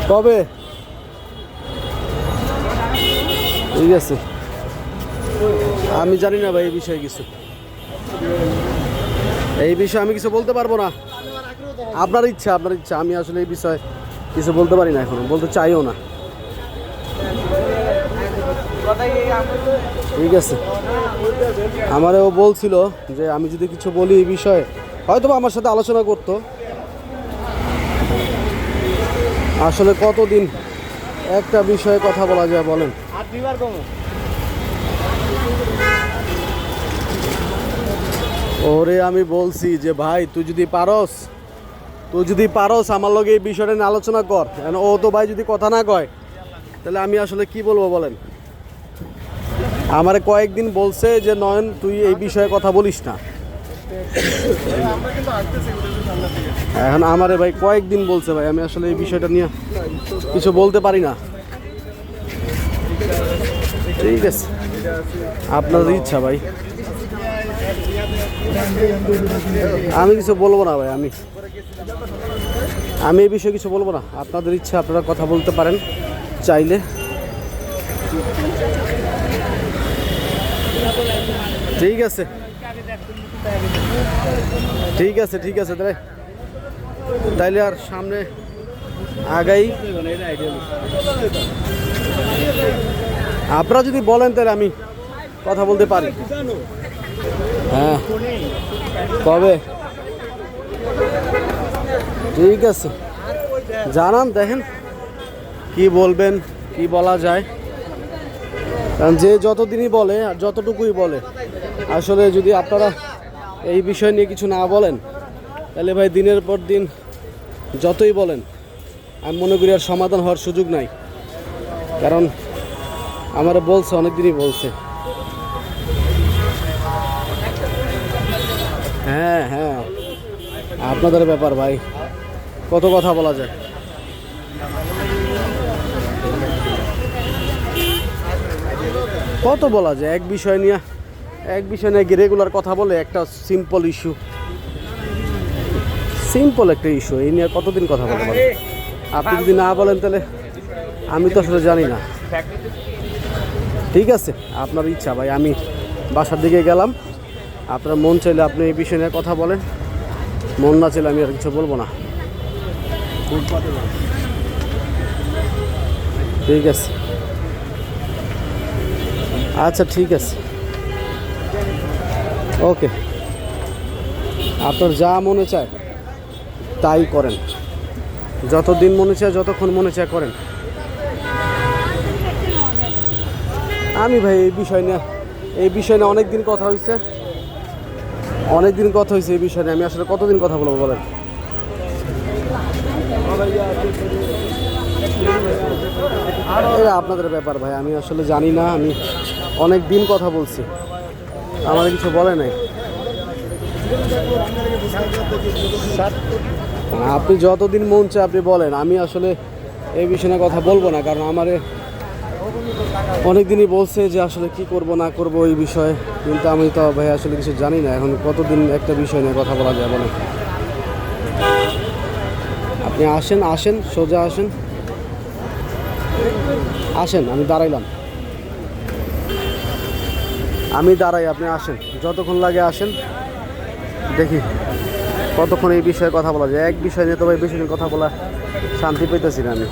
কবে? ঠিক আছে, আমি জানি না ভাই এই বিষয়ে কিছু। এই বিষয়ে আমি কিছু বলতে পারবো না। আপনার ইচ্ছা, আপনার ইচ্ছা। আমি আসলে এই বিষয়ে কিছু বলতে পারি না, এখন বলতে চাইও না। ঠিক আছে, আমারও বলছিল যে আমি যদি কিছু বলি এই বিষয়ে হয়তো আমার সাথে আলোচনা করতো। আসলে কতদিন একটা বিষয়ে কথা বলা যায় বলেন? ওরে আমি বলছি যে ভাই তুই যদি পারস আমার লগে এই বিষয়টা নিয়ে আলোচনা কর। ও তো ভাই যদি কথা না কয় তাহলে আমি আসলে কি বলবো বলেন? আমারে কয়েকদিন বলছে যে নয়ন তুই এই বিষয়ে কথা বলিস না। এখন আমারে ভাই কয়েকদিন বলছে ভাই, আমি আসলে এই বিষয়টা নিয়ে কিছু বলতে পারি না। ঠিক আছে, আপনার ইচ্ছা ভাই, আমি কিছু বলবো না ভাই। আমি এই বিষয়ে কিছু বলবো না। আপনাদের ইচ্ছা, আপনারা কথা বলতে পারেন চাইলে। ঠিক আছে, ঠিক আছে, ঠিক আছে। তাইলে আর সামনে আগাই। আপনারা যদি বলেন তাহলে আমি কথা বলতে পারি। হ্যাঁ, কবে? ঠিক আছে, জানান, দেখেন কি বলবেন, কি বলা যায়। কারণ যে যতদিনই বলে আর যতটুকুই বলে, আসলে যদি আপনারা এই বিষয় নিয়ে কিছু না বলেন তাহলে ভাই দিনের পর দিন যতই বলেন আমি মনে করি আর সমাধান হওয়ার সুযোগ নাই। কারণ আমার বলছে, অনেক দিনই বলছে। হ্যাঁ হ্যাঁ, আপনাদের ব্যাপার ভাই, কত কথা বলা যায়। কত বলা যায় এক বিষয় নিয়ে রেগুলার কথা বলে। একটা সিম্পল একটা ইস্যু, এই নিয়ে কতদিন কথা বলতে পারে? আপনি যদি না বলেন তাহলে আমি তো আসলে জানি না। ঠিক আছে, আপনার ইচ্ছা ভাই। আমি বাসার দিকে গেলাম। আপনার মন চাইলে আপনি এই বিষয় নিয়ে কথা বলেন, মন না চাইলে আমি আর কিছু বলবো না। ঠিক আছে, আচ্ছা ঠিক আছে, ওকে। আপনার যা মনে চায় তাই করেন, যতদিন মনে চায়, যতক্ষণ মনে চায় করেন। আমি ভাই এই বিষয় নিয়ে অনেক দিন কথা হয়েছে এই বিষয় নিয়ে। আমি আসলে কতদিন কথা বলবো বলেন? এটা আপনাদের ব্যাপার ভাই, আমি আসলে জানি না। আমি অনেক দিন কথা বলছি, আমার কিছু বলে নাই। আপনি যতদিন মন চায় আপনি বলেন, আমি আসলে এই বিষয়ে কথা বলবো না। কারণ আমারে অনেক দিনই বলছে যে আসলে কি করব না করব এই বিষয়ে, কিন্তু আমি তো ভাই আসলে কিছু জানি না। এখন কতদিন একটা বিষয় নিয়ে কথা বলা যায় বলেন? আপনি আসেন, সোজা আসেন। আমি দাঁড়াই, আপনি আসেন, যতক্ষণ লাগে আসেন। দেখি কতক্ষণ এই বিষয়ে কথা বলা যায়। এক বিষয় নিয়ে তো ভাই বেশি দিন কথা বলা শান্তি পেতেছি না আমি।